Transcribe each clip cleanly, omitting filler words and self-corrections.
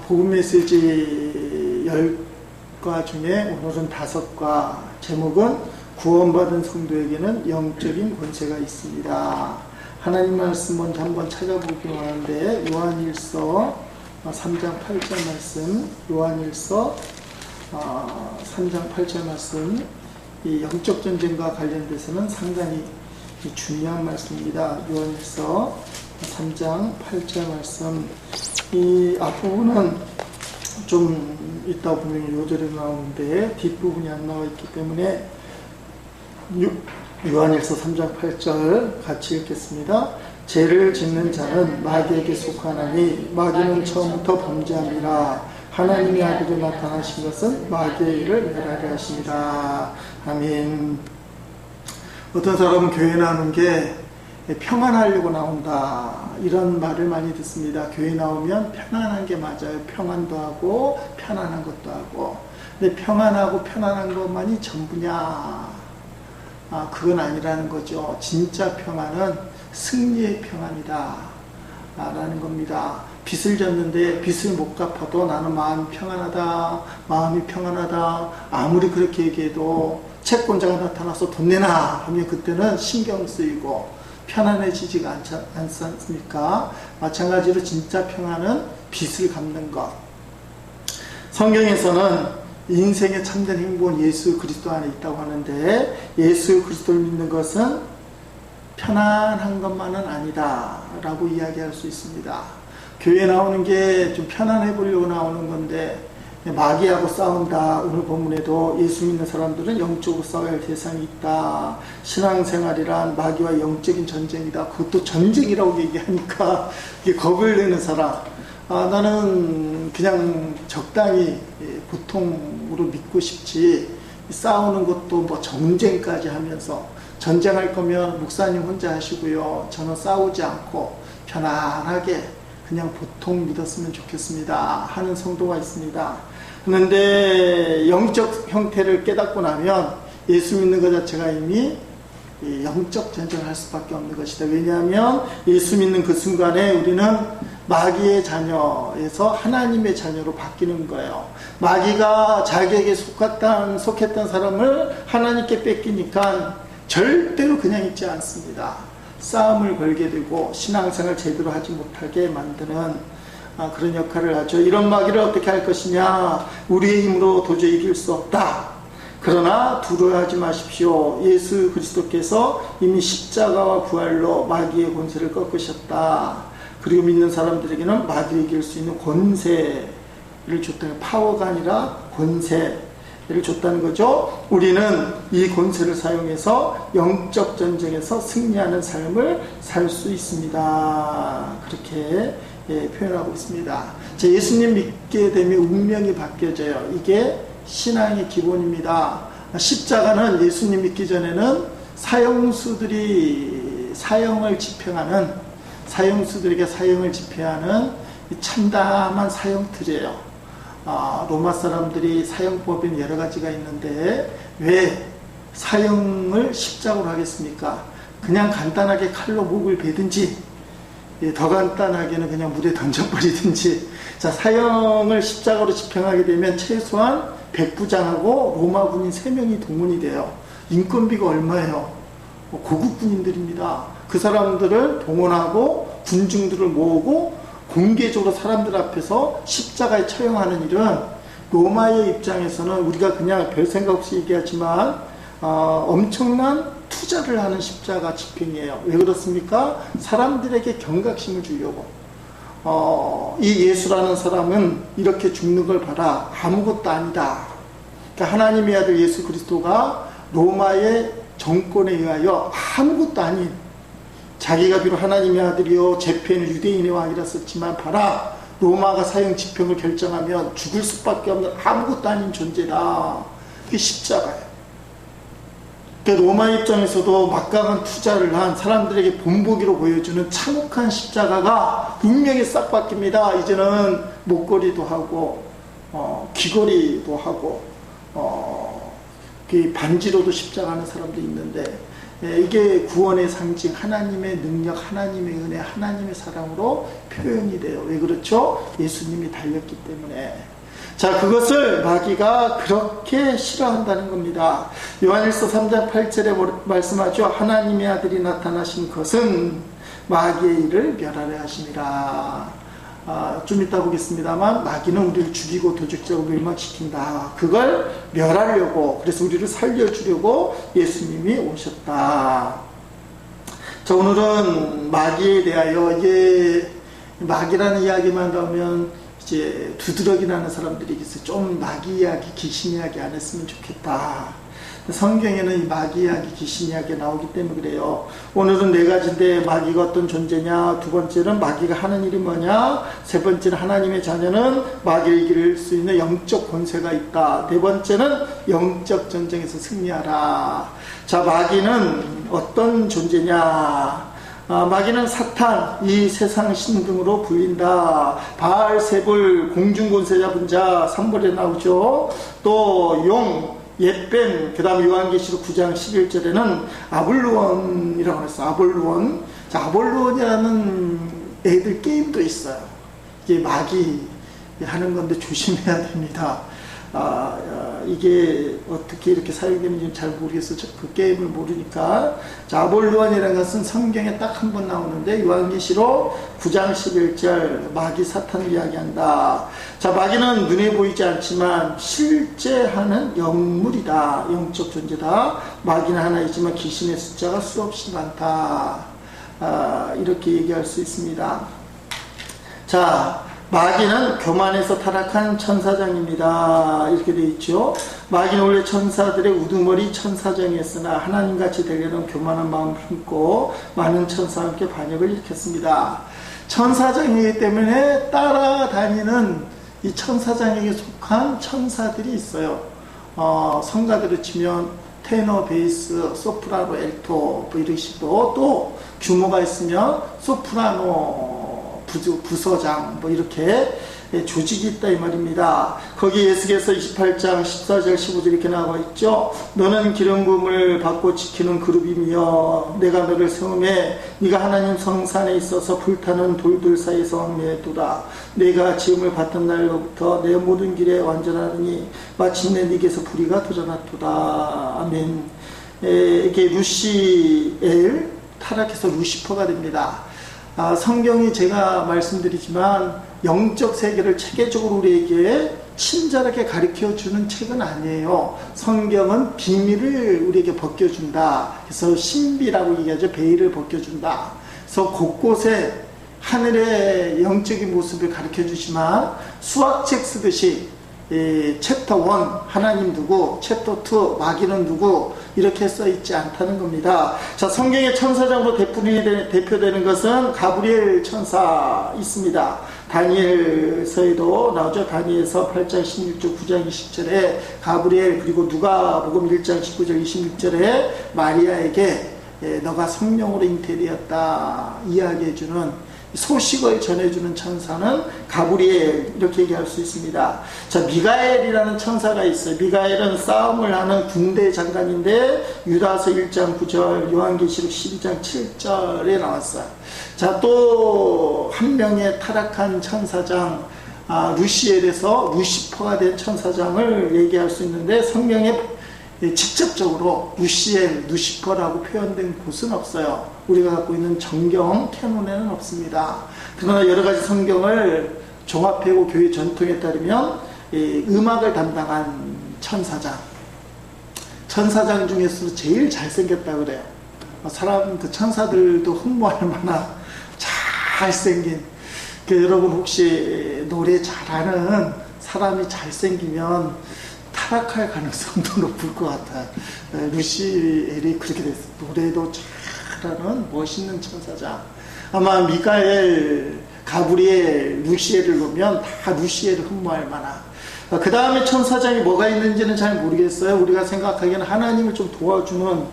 복음 메시지 10과 중에 오늘은 5과, 제목은 구원받은 성도에게는 영적인 권세가 있습니다. 하나님 말씀 먼저 한번 찾아보기 원하는데, 요한일서 3장 8절 말씀, 요한일서 3장 8절 말씀, 이 영적 전쟁과 관련돼서는 상당히 중요한 말씀입니다. 요한일서 3장 8절 말씀, 이 앞부분은 좀 이따 보면 요절에 나오는데 뒷부분이 안 나와 있기 때문에 요한일서 3장 8절 같이 읽겠습니다. 죄를 짓는 자는 마귀에게 속하나니 마귀는 처음부터 범죄함이라. 하나님의 아들이 나타나신 것은 마귀의 일을 멸하려 하심이라. 아멘. 어떤 사람은 교회 나오는 게 평안하려고 나온다, 이런 말을 많이 듣습니다. 교회 나오면 편안한 게 맞아요. 평안도 하고 편안한 것도 하고. 근데 평안하고 편안한 것만이 전부냐? 그건 아니라는 거죠. 진짜 평안은 승리의 평안이다 라는 겁니다. 빚을 졌는데 빚을 못 갚아도 나는 마음이 평안하다, 아무리 그렇게 얘기해도 채권자가 나타나서 돈 내놔 하면 그때는 신경 쓰이고 편안해지지가 않지 않습니까? 마찬가지로 진짜 평안은 빚을 갚는 것. 성경에서는 인생의 참된 행복은 예수 그리스도 안에 있다고 하는데, 예수 그리스도를 믿는 것은 편안한 것만은 아니다 라고 이야기할 수 있습니다. 교회 나오는 게 좀 편안해 보려고 나오는 건데 마귀하고 싸운다. 오늘 본문에도 예수 믿는 사람들은 영적으로 싸워야 할 대상이 있다. 신앙생활이란 마귀와 영적인 전쟁이다. 그것도 전쟁이라고 얘기하니까 이게 겁을 내는 사람, 나는 그냥 적당히 보통으로 믿고 싶지, 싸우는 것도 뭐 전쟁까지 하면서, 전쟁할 거면 목사님 혼자 하시고요, 저는 싸우지 않고 편안하게 그냥 보통 믿었으면 좋겠습니다 하는 성도가 있습니다. 그런데 영적 형태를 깨닫고 나면 예수 믿는 것 자체가 이미 영적 전쟁을 할 수밖에 없는 것이다. 왜냐하면 예수 믿는 그 순간에 우리는 마귀의 자녀에서 하나님의 자녀로 바뀌는 거예요. 마귀가 자기에게 속했던 사람을 하나님께 뺏기니까 절대로 그냥 있지 않습니다. 싸움을 걸게 되고 신앙생활 제대로 하지 못하게 만드는 그런 역할을 하죠. 이런 마귀를 어떻게 할 것이냐? 우리의 힘으로 도저히 이길 수 없다. 그러나 두려워하지 마십시오. 예수 그리스도께서 이미 십자가와 부활로 마귀의 권세를 꺾으셨다. 그리고 믿는 사람들에게는 마귀를 이길 수 있는 권세를 줬다. 파워가 아니라 권세를 줬다는 거죠. 우리는 이 권세를 사용해서 영적 전쟁에서 승리하는 삶을 살 수 있습니다. 그렇게 표현하고 있습니다. 예수님 믿게 되면 운명이 바뀌어져요. 이게 신앙의 기본입니다. 십자가는 예수님 믿기 전에는 사형수들에게 사형을 집행하는 참담한 사형틀이에요. 로마 사람들이 사형법에는 여러 가지가 있는데 왜 사형을 십자가로 하겠습니까? 그냥 간단하게 칼로 목을 베든지, 더 간단하게는 그냥 물에 던져버리든지. 사형을 십자가로 집행하게 되면 최소한 백부장하고 로마 군인 3명이 동원이 돼요. 인건비가 얼마예요? 고급 군인들입니다. 그 사람들을 동원하고 군중들을 모으고 공개적으로 사람들 앞에서 십자가에 처형하는 일은 로마의 입장에서는, 우리가 그냥 별 생각 없이 얘기하지만 엄청난 투자를 하는 십자가 집행이에요. 왜 그렇습니까? 사람들에게 경각심을 주려고. 이 예수라는 사람은 이렇게 죽는 걸 봐라, 아무것도 아니다. 그러니까 하나님의 아들 예수 그리스도가 로마의 정권에 의하여 아무것도 아닌, 자기가 비록 하나님의 아들이요 제패는 유대인의 왕이라 썼지만 봐라, 로마가 사형 집행을 결정하면 죽을 수밖에 없는 아무것도 아닌 존재다. 그게 십자가예요. 그러니까 로마 입장에서도 막강한 투자를 한, 사람들에게 본보기로 보여주는 참혹한 십자가가 운명이 싹 바뀝니다. 이제는 목걸이도 하고 귀걸이도 하고 반지로도 십자가 하는 사람도 있는데, 이게 구원의 상징, 하나님의 능력, 하나님의 은혜, 하나님의 사랑으로 표현이 돼요. 왜 그렇죠? 예수님이 달렸기 때문에. 자, 그것을 마귀가 그렇게 싫어한다는 겁니다. 요한일서 3장 8절에 말씀하죠. 하나님의 아들이 나타나신 것은 마귀의 일을 멸하려 하심이라. 좀 이따 보겠습니다만 마귀는 우리를 죽이고 도적적으로 멸망시킨다. 그걸 멸하려고, 그래서 우리를 살려주려고 예수님이 오셨다. 자, 오늘은 마귀에 대하여, 이게 마귀라는 이야기만 나오면 이제 두드러기 나는 사람들이 있어요. 좀 마귀 이야기, 귀신 이야기 안 했으면 좋겠다. 성경에는 이 마귀 이야기, 귀신 이야기 나오기 때문에 그래요. 오늘은 네 가지인데 마귀가 어떤 존재냐, 두 번째는 마귀가 하는 일이 뭐냐, 세 번째는 하나님의 자녀는 마귀를 이길 수 있는 영적 권세가 있다, 네 번째는 영적 전쟁에서 승리하라. 자, 마귀는 어떤 존재냐. 마귀는 사탄, 이 세상 신등으로 불린다. 바알, 세불, 공중권세 잡은 자 3벌에 나오죠. 또 용, 옛뱀, 그 다음에 요한계시록 9장 11절에는 아볼루온이라고 했어요. 아볼루온. 자, 아볼루온이라는 애들 게임도 있어요. 이게 마귀 하는 건데 조심해야 됩니다. 이게 어떻게 이렇게 사용되는지 잘 모르겠어요. 그 게임을 모르니까. 자, 아볼루온이라는 것은 성경에 딱 한 번 나오는데 요한계시록 9장 11절 마귀 사탄을 이야기한다. 자, 마귀는 눈에 보이지 않지만 실제 하는 영물이다. 영적 존재다. 마귀는 하나이지만 귀신의 숫자가 수없이 많다. 이렇게 얘기할 수 있습니다. 자, 마귀는 교만에서 타락한 천사장입니다. 이렇게 되어 있죠. 마귀는 원래 천사들의 우두머리 천사장이었으나 하나님같이 되려는 교만한 마음을 품고 많은 천사와 함께 반역을 일으켰습니다. 천사장이기 때문에 따라다니는 이 천사장에게 속한 천사들이 있어요. 성가대로 치면 테너, 베이스, 소프라노, 엘토 뭐 이런 식으로, 또 규모가 있으면 소프라노, 부서장 뭐 이렇게 조직이 있다 이 말입니다. 거기 예수께서 28장 14절 15절 이렇게 나와 있죠. 너는 기름 부음을 받고 지키는 그룹이며 내가 너를 세움에 네가 하나님 성산에 있어서 불타는 돌들 사이에서 왕래하도다. 내가 지음을 받던 날로부터 내 모든 길에 완전하니 마침내 네게서 불의가 드러났도다. 아멘. 이게 루시엘, 타락해서 루시퍼가 됩니다. 성경이 제가 말씀드리지만 영적 세계를 체계적으로 우리에게 친절하게 가르쳐주는 책은 아니에요. 성경은 비밀을 우리에게 벗겨준다. 그래서 신비라고 얘기하죠. 베일을 벗겨준다. 그래서 곳곳에 하늘의 영적인 모습을 가르쳐주지만 수학책 쓰듯이 챕터 1 하나님 누구, 챕터 2 마귀는 누구 이렇게 써있지 않다는 겁니다. 자, 성경의 천사장으로 대표되는 것은 가브리엘 천사 있습니다. 다니엘서에도 나오죠. 다니엘서 8장 16절 9장 20절에 가브리엘, 그리고 누가복음 1장 19절 26절에 마리아에게 너가 성령으로 잉태되었다 이야기해주는, 소식을 전해주는 천사는 가브리엘, 이렇게 얘기할 수 있습니다. 자, 미가엘이라는 천사가 있어요. 미가엘은 싸움을 하는 군대 장관인데 유다서 1장 9절, 요한계시록 12장 7절에 나왔어요. 자, 또 한 명의 타락한 천사장, 루시엘에서 루시퍼가 된 천사장을 얘기할 수 있는데 성경에 직접적으로 루시엘, 루시퍼라고 표현된 곳은 없어요. 우리가 갖고 있는 정경 캐논에는 없습니다. 그러나 여러 가지 성경을 종합해고 교회 전통에 따르면 음악을 담당한 천사장 중에서 제일 잘생겼다 그래요. 천사들도 흠모할 만한 잘생긴, 여러분 혹시 노래 잘하는 사람이 잘생기면 타락할 가능성도 높을 것 같아요. 루시엘이 그렇게 됐어요. 노래도 잘하는 멋있는 천사장. 아마 미가엘, 가브리엘, 루시엘을 보면 다 루시엘을 흠모할 만한. 그 다음에 천사장이 뭐가 있는지는 잘 모르겠어요. 우리가 생각하기에는 하나님을 좀 도와주는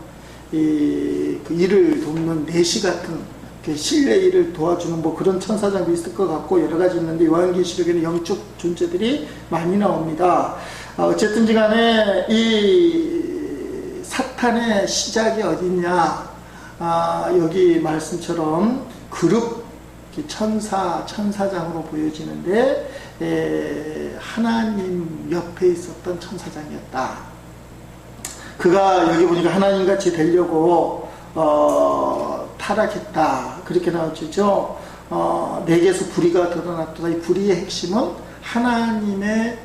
그 일을 돕는 내시 같은 신뢰 일을 도와주는 뭐 그런 천사장도 있을 것 같고 여러 가지 있는데 요한계시록에는 영적 존재들이 많이 나옵니다. 어쨌든지 간에 이 사탄 사탄의 시작이 어딨냐? 여기 말씀처럼 그룹 천사장으로 보여지는데 하나님 옆에 있었던 천사장이었다. 그가 여기 보니까 하나님같이 되려고 타락했다. 그렇게 나오죠. 내게서 불의가 드러났다. 이 불의의 핵심은 하나님의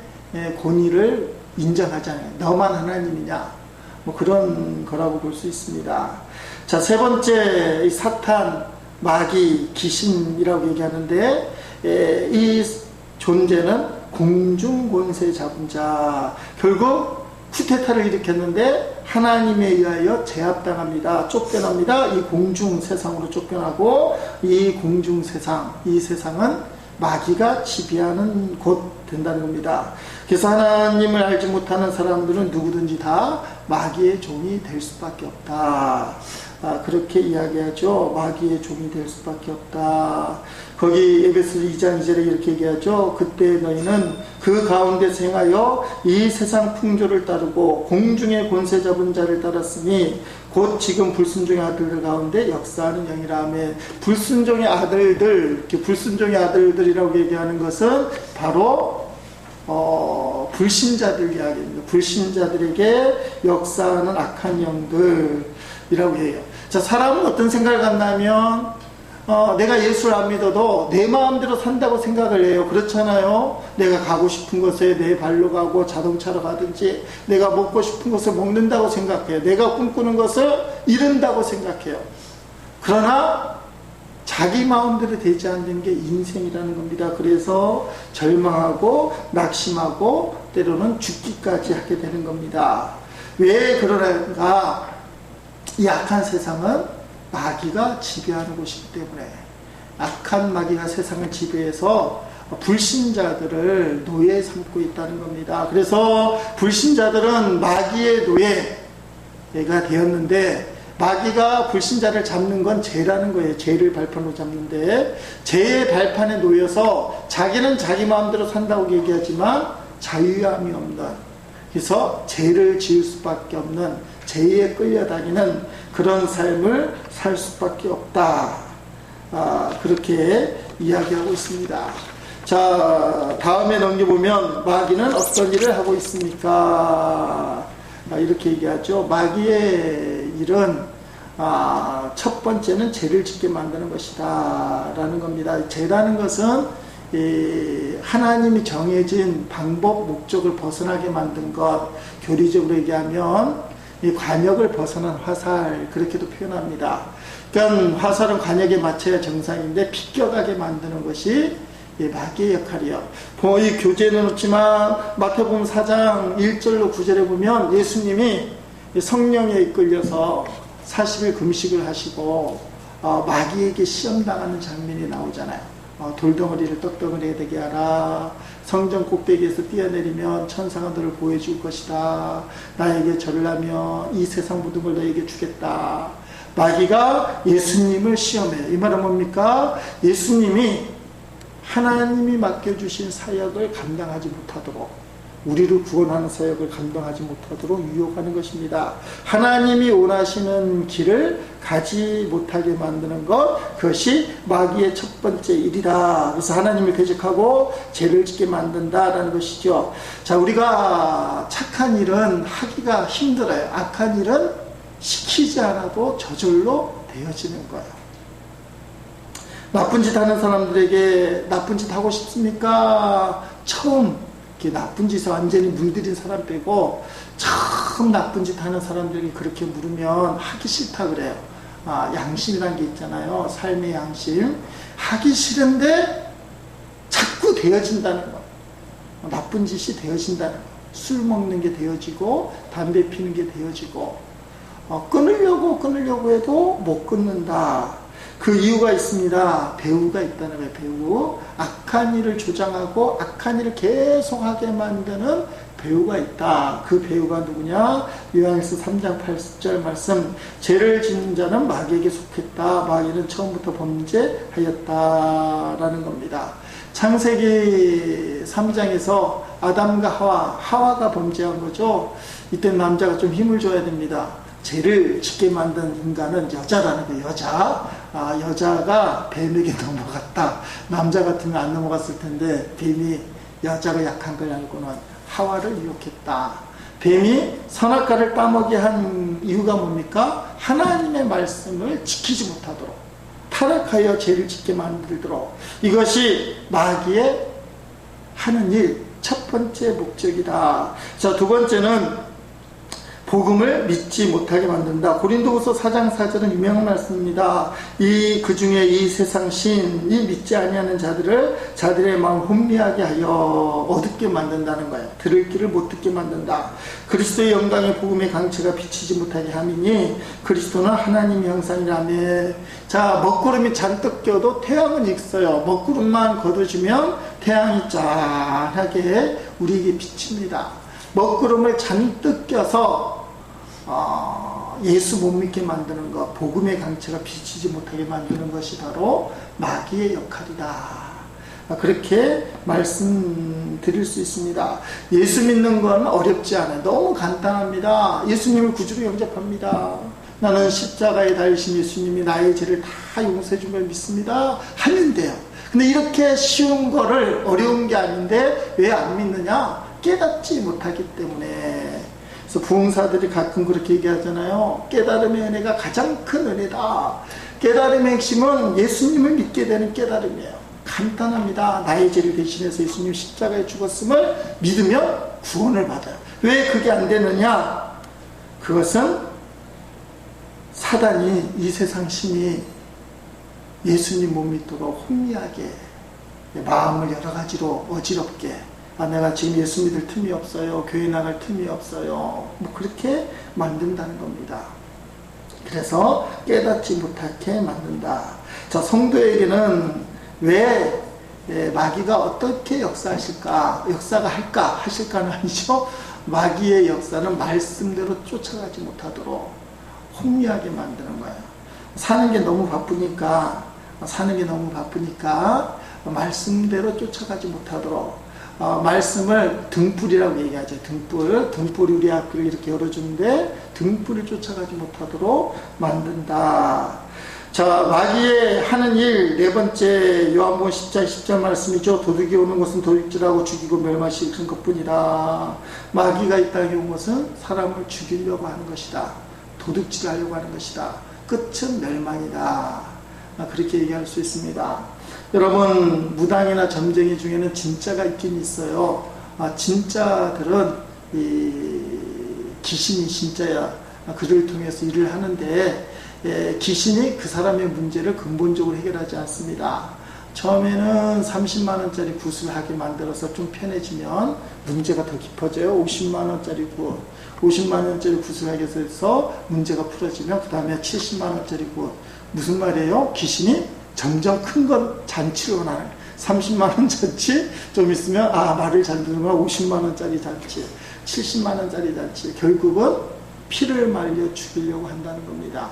권위를 인정하지 않아요. 너만 하나님이냐? 뭐 그런 거라고 볼 수 있습니다. 자, 세 번째, 이 사탄, 마귀, 귀신이라고 얘기하는데, 이 존재는 공중권세 잡은 자. 결국 쿠데타를 일으켰는데 하나님에 의하여 제압당합니다. 쫓겨납니다. 이 공중 세상으로 쫓겨나고, 이 공중 세상, 이 세상은 마귀가 지배하는 곳 된다는 겁니다. 그래서 하나님을 알지 못하는 사람들은 누구든지 다 마귀의 종이 될 수밖에 없다. 그렇게 이야기하죠. 마귀의 종이 될 수밖에 없다. 거기 에베소 2장 2절에 이렇게 얘기하죠. 그때 너희는 그 가운데 생하여 이 세상 풍조를 따르고 공중의 권세 잡은 자를 따랐으니 곧 지금 불순종의 아들들 가운데 역사하는 영이라 하며, 불순종의 아들들, 불순종의 아들들이라고 얘기하는 것은 바로 불신자들 이야기입니다. 불신자들에게 역사하는 악한 영들이라고 해요. 자, 사람은 어떤 생각을 갖냐면 내가 예수를 안 믿어도 내 마음대로 산다고 생각을 해요. 그렇잖아요. 내가 가고 싶은 곳에 내 발로 가고 자동차로 가든지, 내가 먹고 싶은 것을 먹는다고 생각해요. 내가 꿈꾸는 것을 이룬다고 생각해요. 그러나 자기 마음대로 되지 않는 게 인생이라는 겁니다. 그래서 절망하고 낙심하고 때로는 죽기까지 하게 되는 겁니다. 왜 그러는가? 이 악한 세상은 마귀가 지배하는 곳이기 때문에, 악한 마귀가 세상을 지배해서 불신자들을 노예 삼고 있다는 겁니다. 그래서 불신자들은 마귀의 노예가 되었는데, 마귀가 불신자를 잡는 건 죄라는 거예요. 죄를 발판으로 잡는데, 죄의 발판에 놓여서 자기는 자기 마음대로 산다고 얘기하지만 자유함이 없는, 그래서 죄를 지을 수밖에 없는, 죄에 끌려다니는 그런 삶을 살 수밖에 없다. 그렇게 이야기하고 있습니다. 자, 다음에 넘겨보면 마귀는 어떤 일을 하고 있습니까? 이렇게 얘기하죠. 마귀의 일은 첫 번째는 죄를 짓게 만드는 것이다 라는 겁니다. 죄라는 것은 하나님이 정해진 방법, 목적을 벗어나게 만든 것, 교리적으로 얘기하면 이 관역을 벗어난 화살, 그렇게도 표현합니다. 그러니까 화살은 관역에 맞춰야 정상인데 비껴가게 만드는 것이 마귀의 역할이에요. 이 교재는 없지만 마태복음 4장 1절로 9절에 보면 예수님이 성령에 이끌려서 40일 금식을 하시고 마귀에게 시험당하는 장면이 나오잖아요. 돌덩어리를 떡덩어리에 되게 하라. 성전 꼭대기에서 뛰어내리면 천사가 너를 보여줄 것이다. 나에게 절라며 이 세상 모든 걸 너에게 주겠다. 마귀가 예수님을 시험해요. 이 말은 뭡니까? 예수님이 하나님이 맡겨주신 사역을 감당하지 못하도록, 우리를 구원하는 사역을 감당하지 못하도록 유혹하는 것입니다. 하나님이 원하시는 길을 가지 못하게 만드는 것, 그것이 마귀의 첫 번째 일이다. 그래서 하나님을 대적하고 죄를 짓게 만든다라는 것이죠. 자, 우리가 착한 일은 하기가 힘들어요. 악한 일은 시키지 않아도 저절로 되어지는 거예요. 나쁜 짓 하는 사람들에게 나쁜 짓 하고 싶습니까? 처음 나쁜 짓에 완전히 물들인 사람 빼고 처음 나쁜 짓 하는 사람들이 그렇게 물으면 하기 싫다 그래요. 양심이라는 게 있잖아요. 삶의 양심. 하기 싫은데 자꾸 되어진다는 거. 나쁜 짓이 되어진다는 거. 술 먹는 게 되어지고 담배 피는 게 되어지고 끊으려고 해도 못 끊는다. 그 이유가 있습니다. 배우가 있다는 거예요. 배우. 악한 일을 조장하고 악한 일을 계속하게 만드는 배우가 있다. 그 배우가 누구냐? 요한일서 3장 8절 말씀. 죄를 짓는 자는 마귀에게 속했다. 마귀는 처음부터 범죄하였다라는 겁니다. 창세기 3장에서 아담과 하와가 범죄한 거죠. 이때 남자가 좀 힘을 줘야 됩니다. 죄를 짓게 만든 인간은 여자라는 거예요. 여자가 뱀에게 넘어갔다. 남자 같으면 안 넘어갔을 텐데 뱀이 여자가 약한 걸 알고는 하와를 유혹했다. 뱀이 선악과를 따먹게 한 이유가 뭡니까? 하나님의 말씀을 지키지 못하도록, 타락하여 죄를 짓게 만들도록. 이것이 마귀의 하는 일 첫 번째 목적이다. 자, 두 번째는 복음을 믿지 못하게 만든다. 고린도후서 4장 4절은 유명한 말씀입니다. 그 중에 이 세상 신이 믿지 아니하는 자들의 마음 혼미하게 하여 어둡게 만든다는 거예요. 들을 길을 못 듣게 만든다. 그리스도의 영광의 복음의 강체가 비치지 못하게 함이니 그리스도는 하나님의 형상이라며. 자, 먹구름이 잔뜩 껴도 태양은 있어요. 먹구름만 걷어주면 태양이 짠하게 우리에게 비칩니다. 먹구름을 잔뜩 껴서 예수 못 믿게 만드는 것, 복음의 강체가 비치지 못하게 만드는 것이 바로 마귀의 역할이다. 그렇게 말씀드릴 수 있습니다. 예수 믿는 건 어렵지 않아요. 너무 간단합니다. 예수님을 구주로 영접합니다. 나는 십자가에 달리신 예수님이 나의 죄를 다 용서해 주며 믿습니다 하면 돼요. 근데 이렇게 쉬운 거를 어려운 게 아닌데 왜 안 믿느냐? 깨닫지 못하기 때문에. 그래서 부흥사들이 가끔 그렇게 얘기하잖아요. 깨달음의 은혜가 가장 큰 은혜다. 깨달음의 핵심은 예수님을 믿게 되는 깨달음이에요. 간단합니다. 나의 죄를 대신해서 예수님 십자가에 죽었음을 믿으면 구원을 받아요. 왜 그게 안 되느냐? 그것은 사단이, 이 세상 신이 예수님 못 믿도록 혼미하게, 마음을 여러 가지로 어지럽게, 내가 지금 예수 믿을 틈이 없어요, 교회 나갈 틈이 없어요, 그렇게 만든다는 겁니다. 그래서 깨닫지 못하게 만든다. 자, 성도에게는 왜 마귀가 어떻게 역사하실까, 하실까는 아니죠. 마귀의 역사는 말씀대로 쫓아가지 못하도록 혼미하게 만드는 거예요. 사는 게 너무 바쁘니까 말씀대로 쫓아가지 못하도록, 말씀을 등불이라고 얘기하죠. 등불이 우리 앞을 이렇게 열어주는데 등불을 쫓아가지 못하도록 만든다. 자, 마귀의 하는 일 네 번째, 요한복음 10장 10절 말씀이죠. 도둑이 오는 것은 도둑질하고 죽이고 멸망시키는 것뿐이라. 마귀가 이 땅에 온 것은 사람을 죽이려고 하는 것이다. 도둑질하려고 하는 것이다. 끝은 멸망이다. 그렇게 얘기할 수 있습니다. 여러분, 무당이나 점쟁이 중에는 진짜가 있긴 있어요. 진짜들은 귀신이 진짜야. 그를 통해서 일을 하는데 귀신이 그 사람의 문제를 근본적으로 해결하지 않습니다. 처음에는 30만원짜리 굿을 하게 만들어서 좀 편해지면 문제가 더 깊어져요. 50만원짜리 굿, 50만원짜리 굿을 하게 해서 문제가 풀어지면 그 다음에 70만원짜리 굿. 무슨 말이에요? 귀신이 점점 큰 건 잔치로 나눠요. 30만원 잔치, 좀 있으면 말을 잘 들으면 50만원짜리 잔치, 70만원짜리 잔치. 결국은 피를 말려 죽이려고 한다는 겁니다.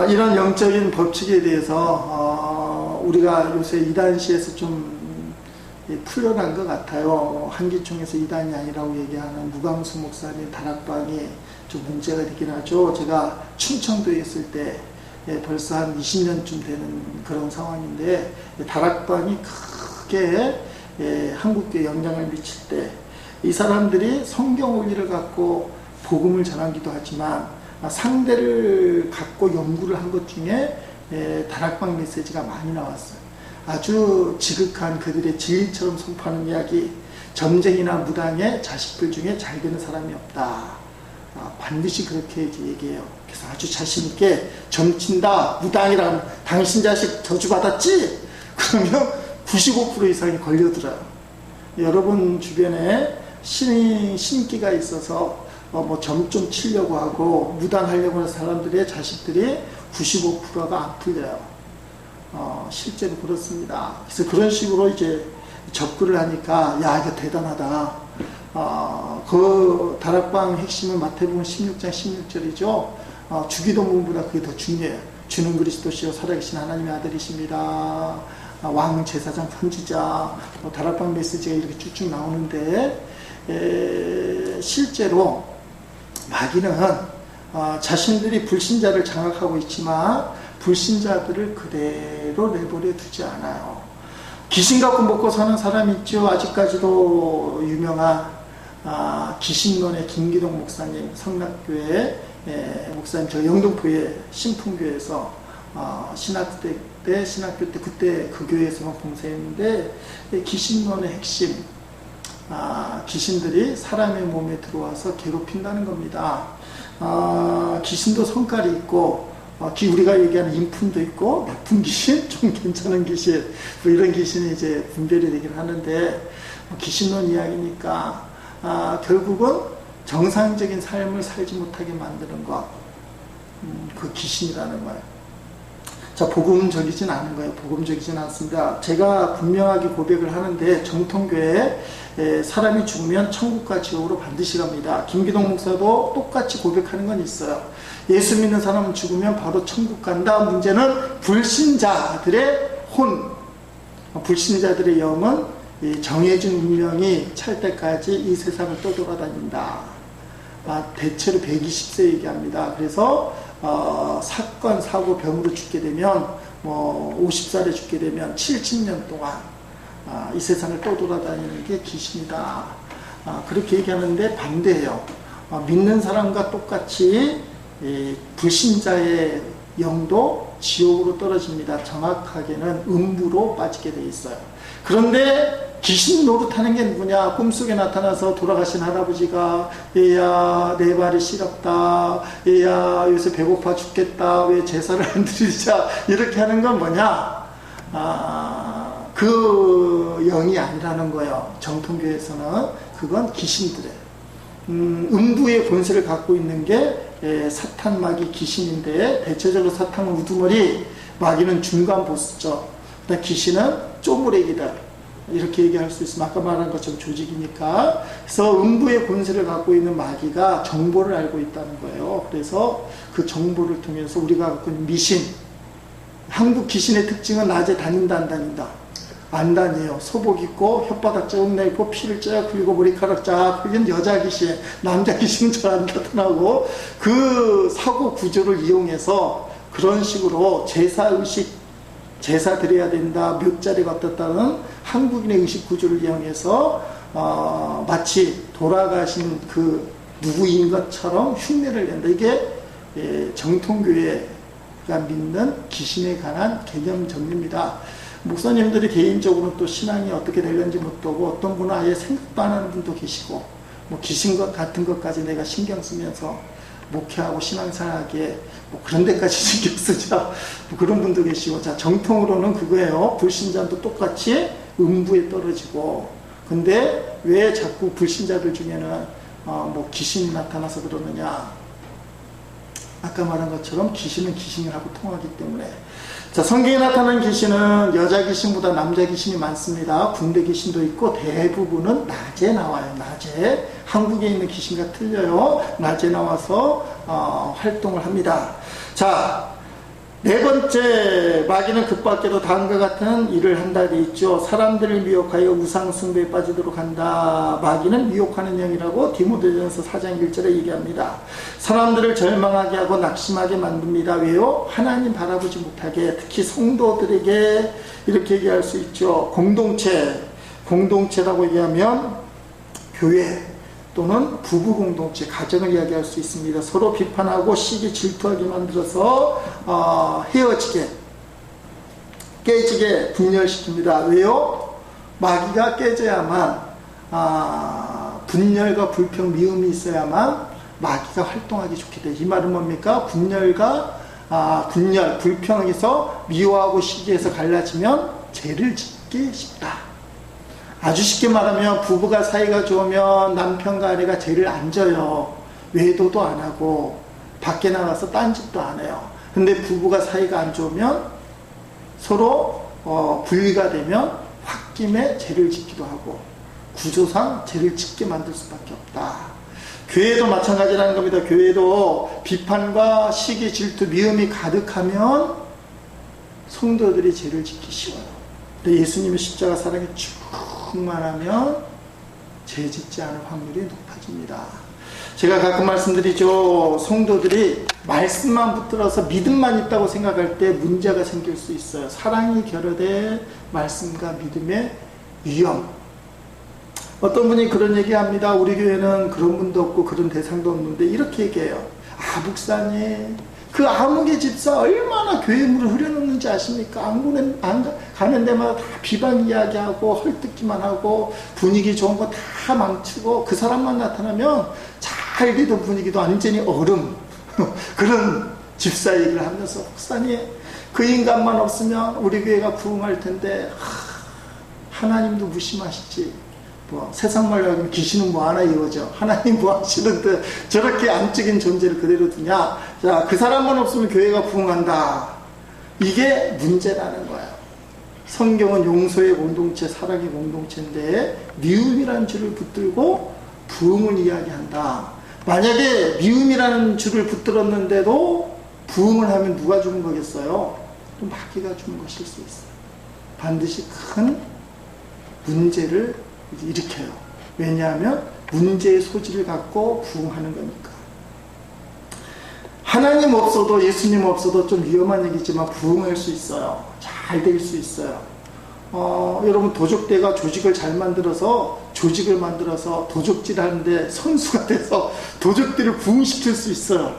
이런 영적인 법칙에 대해서 우리가 요새 이단시에서 좀 풀려난 것 같아요. 한기총에서 이단이 아니라고 얘기하는 무광수 목사님 다락방이 좀 문제가 되긴 하죠. 제가 충청도에 있을 때 벌써 한 20년쯤 되는 그런 상황인데, 다락방이 크게 한국교에 영향을 미칠 때 이 사람들이 성경 원리를 갖고 복음을 전하기도 하지만 상대를 갖고 연구를 한 것 중에 다락방 메시지가 많이 나왔어요. 아주 지극한 그들의 진리처럼 선포하는 이야기. 점쟁이나 무당의 자식들 중에 잘 되는 사람이 없다. 반드시 그렇게 얘기해요. 그래서 아주 자신있게 점친다, 무당이라면 당신 자식 저주받았지? 그러면 95% 이상이 걸려들어요. 여러분 주변에 신기가 있어서 점 좀 치려고 하고 무당하려고 하는 사람들의 자식들이 95%가 안 풀려요. 실제로 그렇습니다. 그래서 그런 식으로 이제 접근을 하니까, 야, 이거 대단하다. 그 다락방 핵심은 마태복음 16장 16절이죠. 주기도문보다 그게 더 중요해요. 주는 그리스도시요 살아계신 하나님의 아들이십니다. 왕, 제사장, 선지자, 다락방 메시지가 이렇게 쭉쭉 나오는데, 실제로 마귀는 자신들이 불신자를 장악하고 있지만 불신자들을 그대로 내버려 두지 않아요. 귀신 갖고 먹고 사는 사람이 있죠. 아직까지도 유명한 귀신론의 김기동 목사님, 성락교회 목사님, 저 영등포의 신풍교회에서 신학교 때 그때 그 교회에서만 봉사했는데, 귀신론의 핵심, 귀신들이 사람의 몸에 들어와서 괴롭힌다는 겁니다. 귀신도 성깔이 있고, 우리가 얘기하는 인품도 있고, 나쁜 귀신, 좀 괜찮은 귀신, 뭐 이런 귀신이 이제 분별이 되긴 하는데, 귀신론 이야기니까, 결국은 정상적인 삶을 살지 못하게 만드는 것, 그 귀신이라는 거예요. 자, 복음적이진 않은 거예요. 복음적이진 않습니다. 제가 분명하게 고백을 하는데, 정통교회에 사람이 죽으면 천국과 지옥으로 반드시 갑니다. 김기동 목사도 똑같이 고백하는 건 있어요. 예수 믿는 사람은 죽으면 바로 천국 간다. 문제는 불신자들의 불신자들의 영은 정해진 운명이 찰 때까지 이 세상을 떠돌아다닌다. 대체로 120세 얘기합니다. 그래서 사건, 사고, 병으로 죽게 되면 50살에 죽게 되면 70년 동안 이 세상을 떠돌아다니는 게 귀신이다. 그렇게 얘기하는데 반대해요. 믿는 사람과 똑같이 불신자의 영도 지옥으로 떨어집니다. 정확하게는 음부로 빠지게 돼 있어요. 그런데 귀신 노릇하는 게 누구냐? 꿈속에 나타나서 돌아가신 할아버지가 얘야 내 발이 시렵다, 얘야 요새 배고파 죽겠다, 왜 제사를 안 드리자, 이렇게 하는 건 뭐냐? 그 영이 아니라는 거예요. 정통교회에서는 그건 귀신들의 음부의 권세를 갖고 있는 게 사탄, 마귀, 귀신인데, 대체적으로 사탄은 우두머리, 마귀는 중간 보스죠. 그다음 귀신은 쪼무레기다, 이렇게 얘기할 수 있으면, 아까 말한 것처럼 조직이니까. 그래서 음부의 권세를 갖고 있는 마귀가 정보를 알고 있다는 거예요. 그래서 그 정보를 통해서 우리가 갖고 있는 미신, 한국 귀신의 특징은 낮에 다닌다 안 다닌다? 안 다녀요. 소복 입고 혓바닥 쭉 내고 피를 쫙 흘리고 머리카락 쫙 흘린 여자 귀신, 남자 귀신은 잘 안 나타나고, 그 사고 구조를 이용해서 그런 식으로 제사의식, 제사 드려야 된다, 묘자리가 어떻다는 한국인의 의식 구조를 이용해서 마치 돌아가신 그 누구인 것처럼 흉내를 낸다. 이게 정통교회가 믿는 귀신에 관한 개념 정리입니다. 목사님들이 개인적으로 또 신앙이 어떻게 되는지 못 보고, 어떤 분은 아예 생각도 안 하는 분도 계시고, 귀신 것 같은 것까지 내가 신경 쓰면서 목회하고 신앙생활하기에 그런 데까지 신경 쓰자, 그런 분도 계시고. 자, 정통으로는 그거예요. 불신자도 똑같이 음부에 떨어지고. 근데 왜 자꾸 불신자들 중에는 귀신이 나타나서 그러느냐? 아까 말한 것처럼 귀신은 귀신하고 통하기 때문에. 자, 성경에 나타난 귀신은 여자 귀신보다 남자 귀신이 많습니다. 군대 귀신도 있고, 대부분은 낮에 나와요. 낮에. 한국에 있는 귀신과 틀려요. 낮에 나와서 활동을 합니다. 자, 네 번째, 마귀는 그 밖에도 다음과 같은 일을 한다 돼 있죠. 사람들을 미혹하여 우상 숭배에 빠지도록 한다. 마귀는 미혹하는 영이라고 디모데전서 4장 1절에 얘기합니다. 사람들을 절망하게 하고 낙심하게 만듭니다. 왜요? 하나님 바라보지 못하게. 특히 성도들에게 이렇게 얘기할 수 있죠. 공동체라고 얘기하면 교회 또는 부부 공동체, 가정을 이야기할 수 있습니다. 서로 비판하고 시기 질투하게 만들어서 헤어지게, 깨지게 분열시킵니다. 왜요? 마귀가 깨져야만, 분열과 불평, 미움이 있어야만 마귀가 활동하기 좋게 돼요. 이 말은 뭡니까? 분열, 불평에서 미워하고 시기에서 갈라지면 죄를 짓기 쉽다. 아주 쉽게 말하면 부부가 사이가 좋으면 남편과 아내가 죄를 안 져요. 외도도 안 하고 밖에 나가서 딴짓도 안 해요. 근데 부부가 사이가 안 좋으면 서로 분리가 되면 홧김에 죄를 짓기도 하고 구조상 죄를 짓게 만들 수밖에 없다. 교회도 마찬가지라는 겁니다. 교회도 비판과 시기, 질투, 미움이 가득하면 성도들이 죄를 짓기 쉬워요. 근데 예수님의 십자가 사랑이 충만하면 죄 짓지 않을 확률이 높아집니다. 제가 가끔 말씀드리죠. 성도들이 말씀만 붙들어서 믿음만 있다고 생각할 때 문제가 생길 수 있어요. 사랑이 결여돼 말씀과 믿음의 위험. 어떤 분이 그런 얘기합니다. 우리 교회는 그런 분도 없고 그런 대상도 없는데 이렇게 얘기해요. 아, 목사님, 그 아무개 집사 얼마나 교회물을 흐려놓는지 아십니까? 안 가는 데마다 다 비방 이야기하고 헐뜯기만 하고 분위기 좋은 거 다 망치고 그 사람만 나타나면 잘 되던 분위기도 완전히 얼음. 그런 집사 얘기를 하면서, 목사님, 그 인간만 없으면 우리 교회가 부흥할 텐데 하나님도 무심하시지. 뭐 세상 말로 하면 귀신은 뭐 하나 이거죠. 하나님 뭐 하시는데 저렇게 안적인 존재를 그대로 두냐. 자, 그 사람만 없으면 교회가 부흥한다. 이게 문제라는 거예요. 성경은 용서의 공동체, 사랑의 공동체인데 미움이라는 줄을 붙들고 부흥을 이야기한다. 만약에 미움이라는 줄을 붙들었는데도 부흥을 하면 누가 주는 거겠어요? 또 마귀가 주는 것일 수 있어요. 반드시 큰 문제를 일으켜요. 왜냐하면 문제의 소지를 갖고 부흥하는 거니까. 하나님 없어도, 예수님 없어도 좀 위험한 얘기지만 부흥할 수 있어요. 잘 될 수 있어요. 여러분, 도적대가 조직을 만들어서 도적질 하는데 선수가 돼서 도적들을 부흥시킬 수 있어요.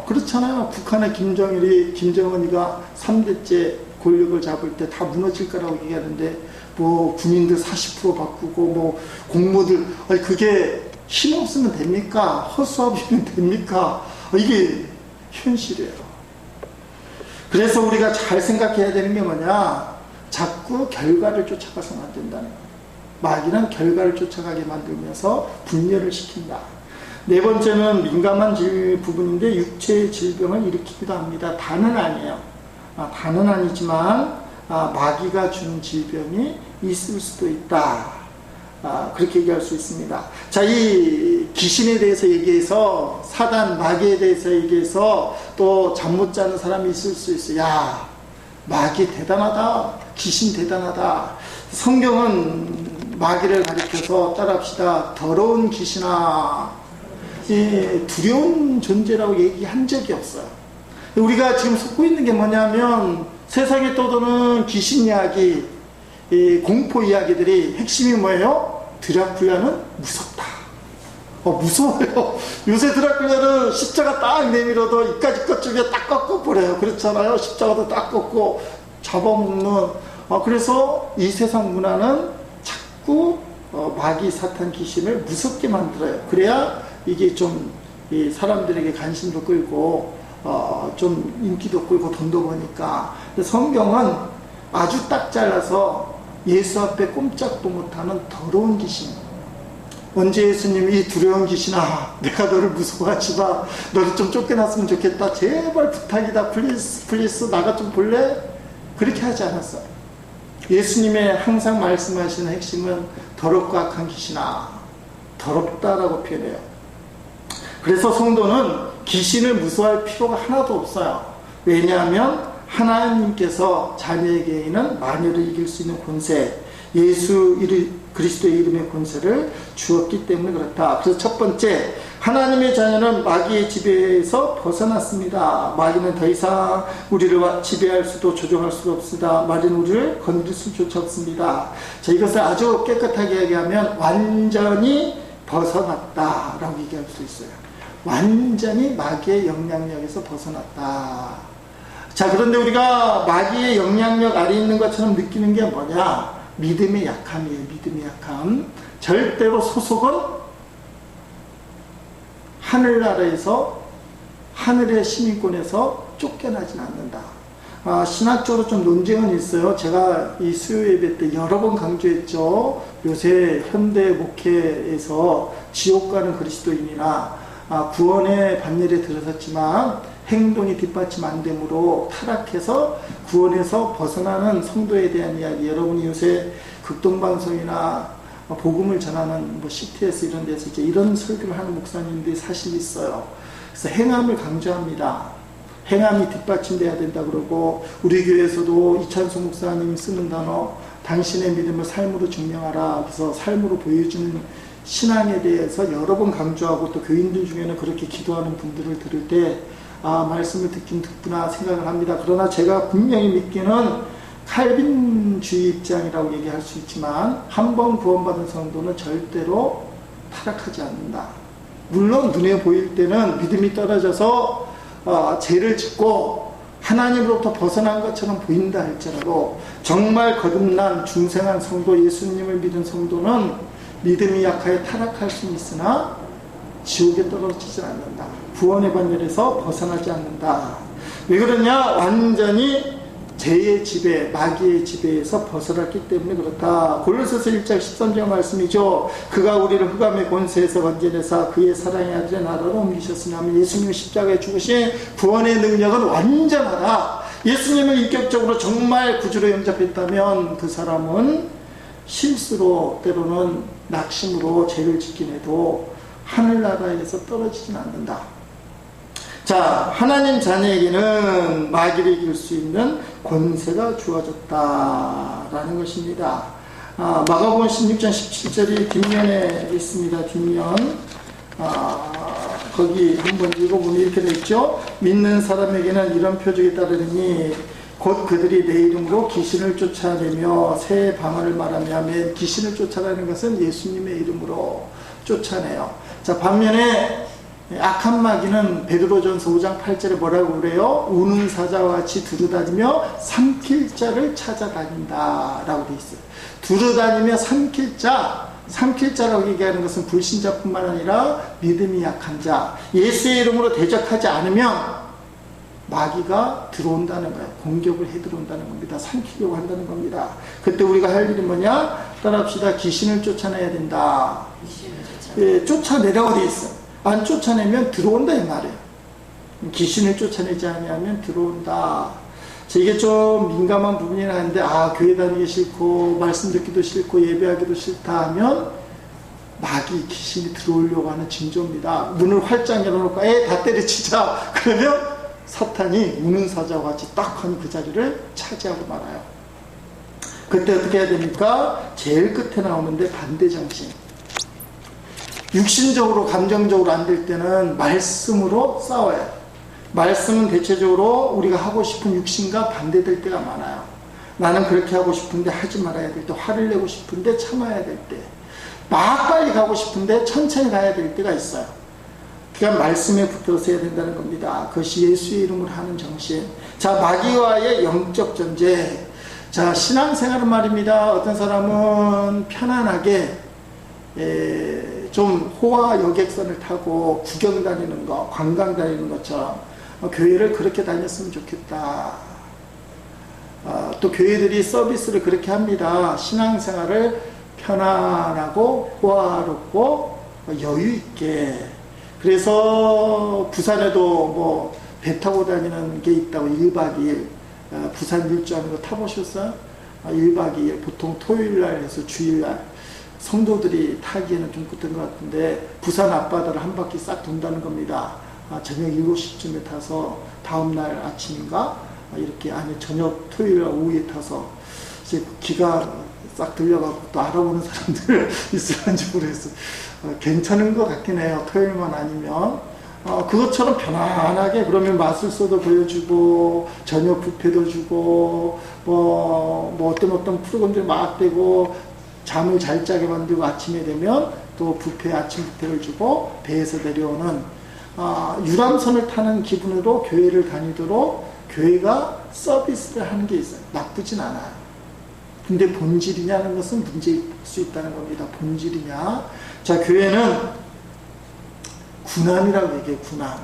그렇잖아요. 북한의 김정은이가 3대째 권력을 잡을 때 다 무너질 거라고 얘기하는데, 뭐 군인들 40% 바꾸고 뭐 공무들, 아니 그게 힘없으면 됩니까? 허수아비면 됩니까? 이게 현실이에요. 그래서 우리가 잘 생각해야 되는 게 뭐냐? 자꾸 결과를 쫓아가서는 안 된다는 거예요. 마귀는 결과를 쫓아가게 만들면서 분열을 시킨다. 네 번째는 민감한 부분인데 육체의 질병을 일으키기도 합니다. 다는 아니에요. 다는 아니지만 마귀가 주는 질병이 있을 수도 있다. 그렇게 얘기할 수 있습니다. 자, 이 귀신에 대해서 얘기해서, 사단, 마귀에 대해서 얘기해서 또 잠 못 자는 사람이 있을 수 있어요. 야, 마귀 대단하다. 귀신 대단하다. 성경은 마귀를 가리켜서 따라합시다. 더러운 귀신아, 두려운 존재라고 얘기한 적이 없어요. 우리가 지금 속고 있는 게 뭐냐면, 세상에 떠도는 귀신 이야기, 공포 이야기들이 핵심이 뭐예요? 드라큘라는 무섭다. 무서워요. 요새 드라큘라는 십자가 딱 내밀어도 이까지 것쪽에 딱 꺾어버려요. 그렇잖아요. 십자가도 딱 꺾고 잡아먹는. 그래서 이 세상 문화는 자꾸 마귀, 사탄, 귀신을 무섭게 만들어요. 그래야 이게 좀 사람들에게 관심도 끌고 좀 인기도 끌고 돈도 버니까. 성경은 아주 딱 잘라서 예수 앞에 꼼짝도 못하는 더러운 귀신. 언제 예수님이 이 두려운 귀신아, 내가 너를 무서워하지 마. 너를 좀 쫓겨났으면 좋겠다. 제발 부탁이다. 플리스 나가 좀 볼래? 그렇게 하지 않았어요. 예수님의 항상 말씀하시는 핵심은 더럽고 악한 귀신아, 더럽다라고 표현해요. 그래서 성도는 귀신을 무서워할 필요가 하나도 없어요. 왜냐하면 하나님께서 자녀에게 있는 마녀를 이길 수 있는 권세, 예수 그리스도의 이름의 권세를 주었기 때문에 그렇다. 그래서 첫 번째, 하나님의 자녀는 마귀의 지배에서 벗어났습니다. 마귀는 더 이상 우리를 지배할 수도 조종할 수도 없습니다. 마귀는 우리를 건드릴 수조차 없습니다. 자, 이것을 아주 깨끗하게 얘기하면 완전히 벗어났다라고 얘기할 수 있어요. 완전히 마귀의 영향력에서 벗어났다. 자, 그런데 우리가 마귀의 영향력 아래 있는 것처럼 느끼는 게 뭐냐? 믿음의 약함이에요. 믿음의 약함. 절대로 소속은 하늘나라에서, 하늘의 시민권에서 쫓겨나진 않는다. 신학적으로 좀 논쟁은 있어요. 제가 이 수요 예배 때 여러 번 강조했죠. 요새 현대 목회에서 지옥 가는 그리스도인이나 구원의 반열에 들어섰지만 행동이 뒷받침 안 되므로 타락해서 구원에서 벗어나는 성도에 대한 이야기. 여러분이 요새 극동방송이나 복음을 전하는 뭐 CTS 이런 데서 이제 이런 설교를 하는 목사님들이 사실 있어요. 그래서 행함을 강조합니다. 행함이 뒷받침돼야 된다 그러고, 우리 교회에서도 이찬수 목사님이 쓰는 단어, 당신의 믿음을 삶으로 증명하라. 그래서 삶으로 보여주는 신앙에 대해서 여러 번 강조하고 또 교인들 중에는 그렇게 기도하는 분들을 들을 때 말씀을 듣긴 듣구나 생각을 합니다. 그러나 제가 분명히 믿기는 칼빈주의 입장이라고 얘기할 수 있지만 한 번 구원받은 성도는 절대로 타락하지 않는다. 물론 눈에 보일 때는 믿음이 떨어져서 죄를 짓고 하나님으로부터 벗어난 것처럼 보인다 할지라도 정말 거듭난 중생한 성도, 예수님을 믿은 성도는 믿음이 약하여 타락할 수는 있으나 지옥에 떨어지지 않는다. 구원의 반열에서 벗어나지 않는다. 왜 그러냐? 완전히 죄의 지배, 마귀의 지배에서 벗어났기 때문에 그렇다. 골로새서 1장 13절 말씀이죠. 그가 우리를 흑암의 권세에서 건져내사 그의 사랑의 아들의 나라로 옮기셨으나 예수님의 십자가에 죽으신 구원의 능력은 완전하다. 예수님을 인격적으로 정말 구주로 영접했다면 그 사람은 실수로 때로는 낙심으로 죄를 짓긴 해도 하늘나라에서 떨어지진 않는다. 자, 하나님 자녀에게는 마귀를 이길 수 있는 권세가 주어졌다라는 것입니다. 마가복음 16장 17절이 뒷면에 있습니다. 뒷면. 거기 한번 읽어보면 이렇게 되어 있죠. 믿는 사람에게는 이런 표적이 따르니 곧 그들이 내 이름으로 귀신을 쫓아내며 새 방언을 말하며 하면 귀신을 쫓아내는 것은 예수님의 이름으로 쫓아내요. 자, 반면에 악한 마귀는 베드로전서 5장 8절에 뭐라고 그래요? 우는 사자와 같이 두루다니며 삼킬 자를 찾아다닌다 라고 되어 있어요. 두루다니며 삼킬 자라고 얘기하는 것은 불신자뿐만 아니라 믿음이 약한 자, 예수의 이름으로 대적하지 않으면 마귀가 들어온다는 거예요. 공격을 해 들어온다는 겁니다. 삼키려고 한다는 겁니다. 그때 우리가 할 일이 뭐냐? 따라합시다. 귀신을 쫓아내야 된다. 쫓아내라고 되어 있어요. 안 쫓아내면 들어온다 이 말이에요. 귀신을 쫓아내지 않으면 들어온다. 이게 좀 민감한 부분이긴 한데 교회 다니기 싫고 말씀 듣기도 싫고 예배하기도 싫다 하면 마귀 귀신이 들어오려고 하는 징조입니다. 문을 활짝 열어놓고 다 때려치자 그러면 사탄이 우는 사자와 같이 딱 하니 그 자리를 차지하고 말아요. 그때 어떻게 해야 됩니까? 제일 끝에 나오는데 반대정신. 육신적으로 감정적으로 안 될 때는 말씀으로 싸워야 해요. 말씀은 대체적으로 우리가 하고 싶은 육신과 반대될 때가 많아요. 나는 그렇게 하고 싶은데 하지 말아야 될 때, 화를 내고 싶은데 참아야 될 때, 막 빨리 가고 싶은데 천천히 가야 될 때가 있어요. 그러니까 말씀에 붙들어서 해야 된다는 겁니다. 그것이 예수의 이름으로 하는 정신. 자, 마귀와의 영적 전쟁. 자, 신앙생활은 말입니다. 어떤 사람은 편안하게 좀 호화 여객선을 타고 구경 다니는 거, 관광 다니는 것처럼 교회를 그렇게 다녔으면 좋겠다. 또 교회들이 서비스를 그렇게 합니다. 신앙생활을 편안하고 호화롭고 여유 있게. 그래서 부산에도 배 타고 다니는 게 있다고 1박 2일 부산 일주하는 거 타보셨어요? 1박 2일 보통 토요일날 해서 주일날 성도들이 타기에는 좀 끝인 것 같은데 부산 앞바다를 한 바퀴 싹 돈다는 겁니다. 저녁 7시쯤에 타서 다음날 아침인가 이렇게 저녁 토요일 오후에 타서 이제 기가 싹 들려가고 또 알아보는 사람들 있을런지 모르겠어요. 괜찮은 것 같긴 해요. 토요일만 아니면 그것처럼 편안하게 그러면 마술소도 보여주고 저녁 뷔페도 주고 어떤 프로그램들이 막 되고 잠을 잘 자게 만들고 아침에 되면 또 아침 뷔페를 주고 배에서 내려오는 유람선을 타는 기분으로 교회를 다니도록 교회가 서비스를 하는 게 있어요. 나쁘진 않아요. 근데 본질이냐는 것은 문제일 수 있다는 겁니다. 본질이냐. 자, 교회는 군함이라고 얘기해요. 군함.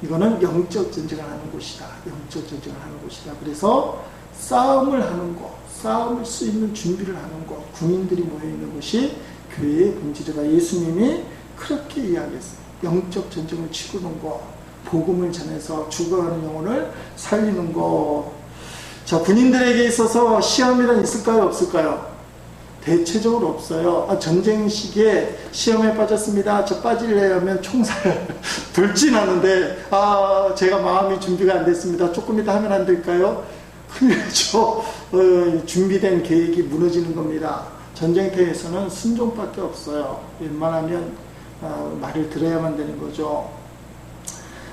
이거는 영적 전쟁을 하는 곳이다. 영적 전쟁을 하는 곳이다. 그래서 싸움을 하는 곳, 싸움을 수 있는 준비를 하는 곳, 군인들이 모여있는 곳이 교회의 본질이다. 예수님이 그렇게 이야기했어요. 영적 전쟁을 치르는 곳, 복음을 전해서 죽어가는 영혼을 살리는 곳. 자, 군인들에게 있어서 시험이란 있을까요? 없을까요? 대체적으로 없어요. 전쟁 시기에 시험에 빠졌습니다. 저 빠질래요 하면 총살 돌진하는데 제가 마음이 준비가 안 됐습니다. 조금 이따 하면 안 될까요? 큰일 나죠. 준비된 계획이 무너지는 겁니다. 전쟁터에서는 순종밖에 없어요. 웬만하면 말을 들어야만 되는 거죠.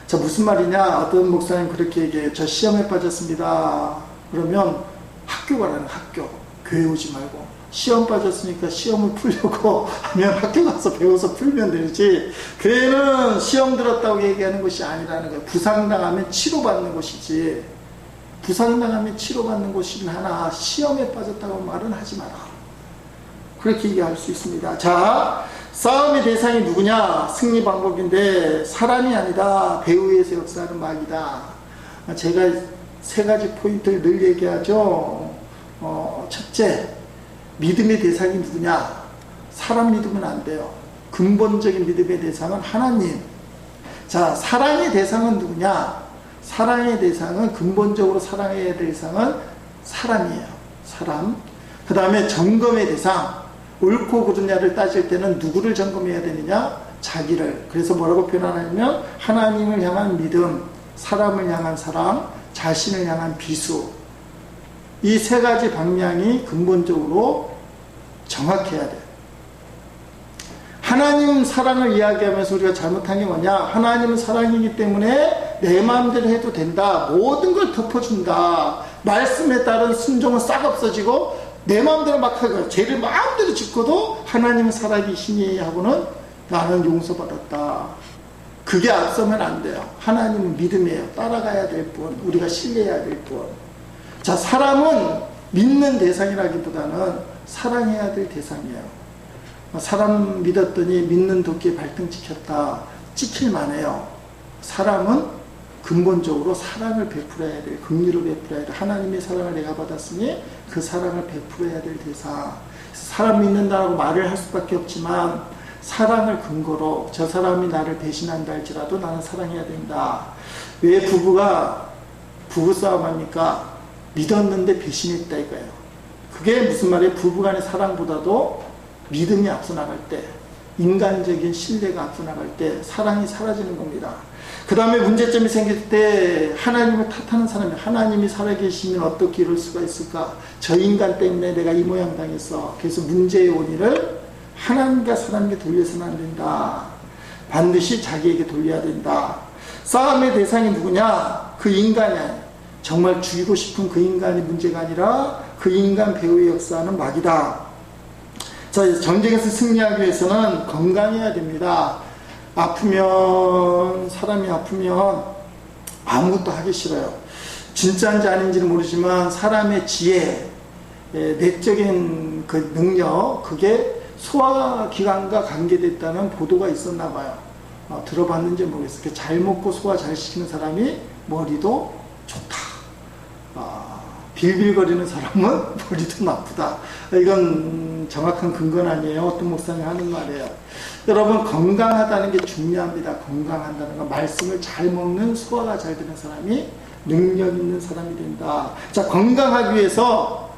자, 무슨 말이냐? 어떤 목사님 그렇게 얘기해요. 저 시험에 빠졌습니다. 그러면 학교 가라는, 학교. 교회 오지 말고. 시험 빠졌으니까 시험을 풀려고 하면 학교 가서 배워서 풀면 되지. 교회는 시험 들었다고 얘기하는 것이 아니라는 거예요. 부상당하면 치료받는 것이지. 부상당하면 치료받는 것이긴 하나 시험에 빠졌다고 말은 하지 마라. 그렇게 얘기할 수 있습니다. 자, 싸움의 대상이 누구냐? 승리 방법인데 사람이 아니다. 배후에서 역사하는 마귀다. 제가 세 가지 포인트를 늘 얘기하죠. 첫째, 믿음의 대상이 누구냐? 사람 믿으면 안 돼요. 근본적인 믿음의 대상은 하나님. 자, 사랑의 대상은 누구냐? 사랑의 대상은, 근본적으로 사랑해야 될 대상은 사람이에요. 사람. 그 다음에 점검의 대상. 옳고 그르냐를 따질 때는 누구를 점검해야 되느냐? 자기를. 그래서 뭐라고 표현하냐면 하나님을 향한 믿음, 사람을 향한 사랑, 자신을 향한 비수. 이 세 가지 방향이 근본적으로 정확해야 돼요. 하나님 사랑을 이야기하면서 우리가 잘못한 게 뭐냐? 하나님은 사랑이기 때문에 내 마음대로 해도 된다. 모든 걸 덮어준다. 말씀에 따른 순종은 싹 없어지고 내 마음대로 막 하고 죄를 마음대로 짓고도 하나님은 살아계시니 하고는 나는 용서받았다. 그게 앞서면 안 돼요. 하나님은 믿음이에요. 따라가야 될 뿐, 우리가 신뢰해야 될 뿐. 자, 사람은 믿는 대상이라기보다는 사랑해야 될 대상이에요. 사람 믿었더니 믿는 도끼에 발등 찍혔다. 찍힐만해요. 사람은 근본적으로 사랑을 베풀어야 될, 긍휼을 베풀어야 될, 하나님의 사랑을 내가 받았으니 그 사랑을 베풀어야 될 대상. 사람 믿는다고 말을 할 수밖에 없지만 사랑을 근거로 저 사람이 나를 배신한다 할지라도 나는 사랑해야 된다. 왜 부부가 부부싸움 합니까? 믿었는데 배신했다 이거예요. 그게 무슨 말이에요? 부부간의 사랑보다도 믿음이 앞서 나갈 때, 인간적인 신뢰가 앞서 나갈 때 사랑이 사라지는 겁니다. 그 다음에 문제점이 생길 때 하나님을 탓하는 사람이, 하나님이 살아계시면 어떻게 이럴 수가 있을까? 저 인간 때문에 내가 이 모양 당했어. 그래서 문제의 원인을 하나님과 사람에게 돌려서는 안 된다. 반드시 자기에게 돌려야 된다. 싸움의 대상이 누구냐? 그 인간이 아니야. 정말 죽이고 싶은 그 인간이 문제가 아니라 그 인간 배후의 역사는 마귀다. 자, 전쟁에서 승리하기 위해서는 건강해야 됩니다. 아프면, 사람이 아프면 아무것도 하기 싫어요. 진짜인지 아닌지는 모르지만 사람의 지혜, 내적인 그 능력, 그게 소화기관과 관계됐다는 보도가 있었나 봐요. 들어봤는지 모르겠어요. 잘 먹고 소화 잘 시키는 사람이 머리도 좋다. 빌빌거리는 사람은 머리도 나쁘다. 이건 정확한 근거는 아니에요. 어떤 목사님이 하는 말이에요. 여러분, 건강하다는 게 중요합니다. 건강한다는 건 말씀을 잘 먹는, 소화가 잘 되는 사람이 능력 있는 사람이 된다. 자, 건강하기 위해서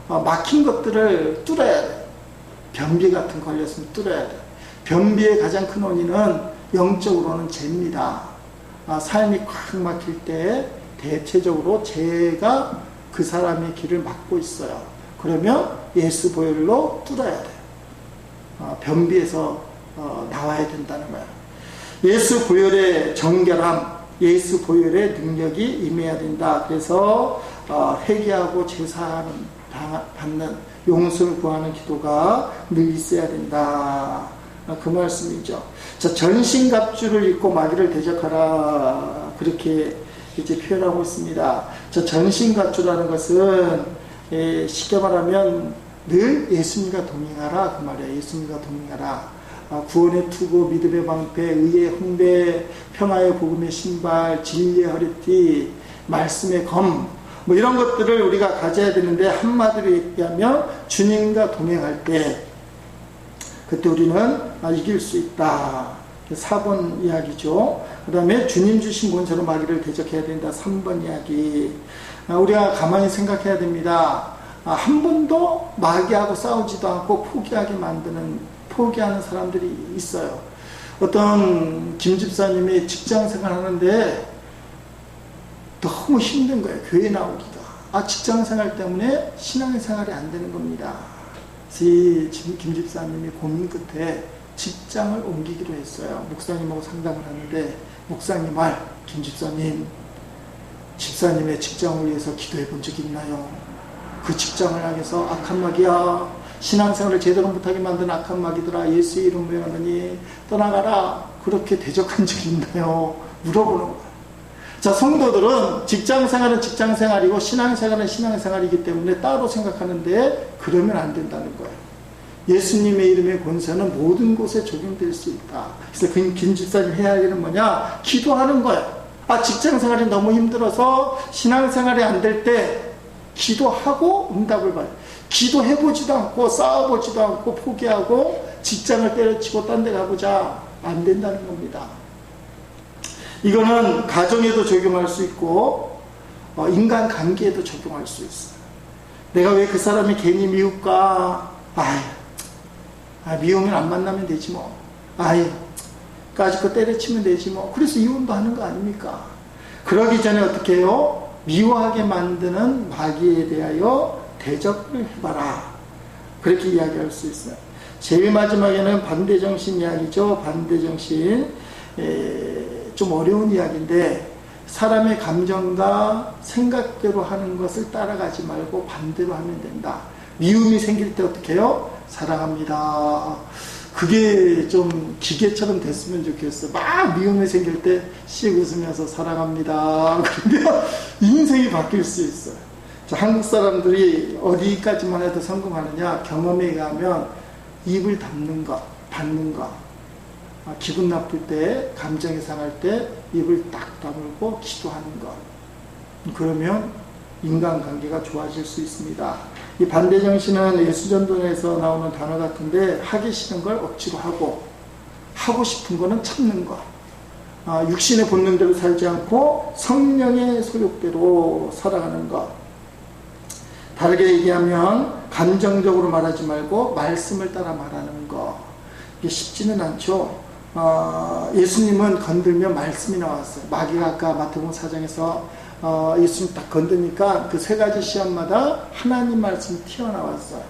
막힌 것들을 뚫어야 돼. 변비 같은 거 걸렸으면 뚫어야 돼. 변비의 가장 큰 원인은 영적으로는 죄입니다. 삶이 꽉 막힐 때 대체적으로 죄가 그 사람의 길을 막고 있어요. 그러면 예수 보혈로 뚫어야 돼요. 변비에서 나와야 된다는 거예요. 예수 보혈의 정결함, 예수 보혈의 능력이 임해야 된다. 그래서 회개하고 제사하는 받는 용서를 구하는 기도가 늘 있어야 된다. 그 말씀이죠. 자, 전신갑주를 입고 마귀를 대적하라. 그렇게 이제 표현하고 있습니다. 저 전신갑주라는 것은 쉽게 말하면 늘 예수님과 동행하라 그 말이에요. 예수님과 동행하라. 구원의 투구, 믿음의 방패, 의의 hun배, 평화의 복음의 신발, 진리의 허리띠, 말씀의 검, 뭐 이런 것들을 우리가 가져야 되는데, 한마디로 얘기하면 주님과 동행할 때 그때 우리는 이길 수 있다. 4번 이야기죠. 그 다음에 주님 주신 권세로 마귀를 대적해야 된다. 3번 이야기. 우리가 가만히 생각해야 됩니다. 한 번도 마귀하고 싸우지도 않고 포기하는 사람들이 있어요. 어떤 김 집사님이 직장 생활하는데 너무 힘든 거예요. 교회 나오기가. 직장 생활 때문에 신앙생활이 안 되는 겁니다. 김 집사님이 고민 끝에 직장을 옮기기로 했어요. 목사님하고 상담을 하는데 목사님 김 집사님의 직장을 위해서 기도해 본 적이 있나요? 그 직장을 향해서 악한 마귀야, 신앙생활을 제대로 못하게 만든 악한 마귀들아, 예수의 이름으로 하느니 떠나가라, 그렇게 대적한 적이 있나요? 물어보는 거예요. 자, 성도들은 직장생활은 직장생활이고 신앙생활은 신앙생활이기 때문에 따로 생각하는데 그러면 안 된다는 거예요. 예수님의 이름의 권세는 모든 곳에 적용될 수 있다. 그래서 김 집사님 해야 할 일은 뭐냐? 기도하는 거예요. 직장생활이 너무 힘들어서 신앙생활이 안 될 때 기도하고 응답을 받아요. 기도해보지도 않고 싸워보지도 않고 포기하고 직장을 때려치고 딴 데 가보자, 안 된다는 겁니다. 이거는 가정에도 적용할 수 있고 인간관계에도 적용할 수 있어요. 내가 왜 그 사람이 괜히 미울까? 미우면 안 만나면 되지 뭐. 까짓 때려치면 되지 뭐. 그래서 이혼도 하는 거 아닙니까? 그러기 전에 어떻게 해요? 미워하게 만드는 마귀에 대하여 대적을 해봐라. 그렇게 이야기할 수 있어요. 제일 마지막에는 반대정신 이야기죠. 반대정신. 좀 어려운 이야기인데, 사람의 감정과 생각대로 하는 것을 따라가지 말고 반대로 하면 된다. 미움이 생길 때 어떻게 해요? 사랑합니다. 그게 좀 기계처럼 됐으면 좋겠어. 막 미움이 생길 때 씩 웃으면서 사랑합니다. 그러면 인생이 바뀔 수 있어요. 자, 한국 사람들이 어디까지만 해도 성공하느냐? 경험에 의하면 입을 닫는 것, 닫는 것. 기분 나쁠 때, 감정이 상할 때 입을 딱 다물고 기도하는 것. 그러면 인간관계가 좋아질 수 있습니다. 이 반대정신은 예수전도에서 나오는 단어 같은데, 하기 싫은 걸 억지로 하고 싶은 거는 참는 것. 육신의 본능대로 살지 않고 성령의 소욕대로 살아가는 것. 다르게 얘기하면 감정적으로 말하지 말고 말씀을 따라 말하는 것. 이게 쉽지는 않죠. 예수님은 건들면 말씀이 나왔어요. 마귀가 아까 마태복음 4장에서 예수님 딱 건드니까 그 세 가지 시험마다 하나님 말씀이 튀어나왔어요.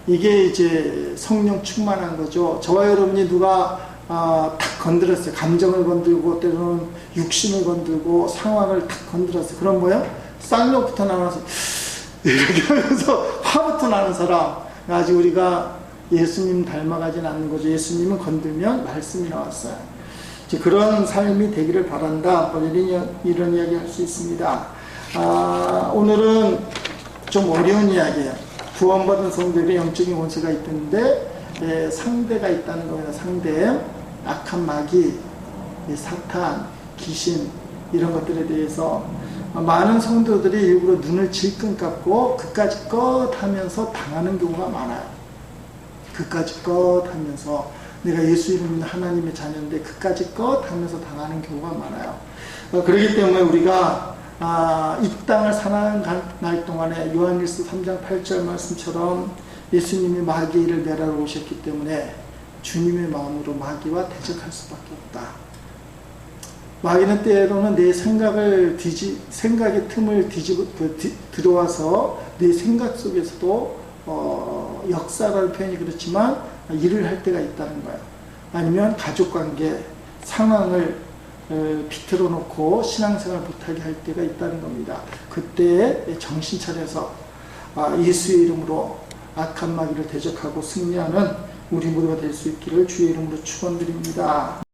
이게 이제 성령 충만한 거죠. 저와 여러분이 누가 딱 건드렸어요. 감정을 건들고 때로는 육신을 건들고 상황을 딱 건드렸어요. 그럼 뭐예요? 쌍욕부터 나와서 이렇게 하면서 화부터 나는 사람. 아직 우리가 예수님 닮아가진 않는 거죠. 예수님은 건들면 말씀이 나왔어요. 이제 그런 삶이 되기를 바란다. 이런 이야기 할 수 있습니다. 오늘은 좀 어려운 이야기예요. 구원받은 성도에게 영적인 권세가 있던데 상대가 있다는 겁니다. 상대, 악한 마귀, 사탄, 귀신, 이런 것들에 대해서 많은 성도들이 일부러 눈을 질끈 감고 그까짓 것 하면서 당하는 경우가 많아요. 그까짓 것 하면서 내가 예수 이름 있는 하나님의 자녀인데 그까짓 것 하면서 당하는 경우가 많아요. 그렇기 때문에 우리가 이 땅을 사는 날 동안에 요한일서 3장 8절 말씀처럼 예수님이 마귀를 멸하러 오셨기 때문에 주님의 마음으로 마귀와 대적할 수밖에 없다. 마귀는 때로는 내 생각의 틈을 들어와서 내 생각 속에서도 역사라는 표현이 그렇지만 일을 할 때가 있다는 거예요. 아니면 가족관계 상황을 비틀어 놓고 신앙생활 못하게 할 때가 있다는 겁니다. 그때 정신 차려서 예수의 이름으로 악한 마귀를 대적하고 승리하는 우리 모두가 될 수 있기를 주의 이름으로 축원드립니다.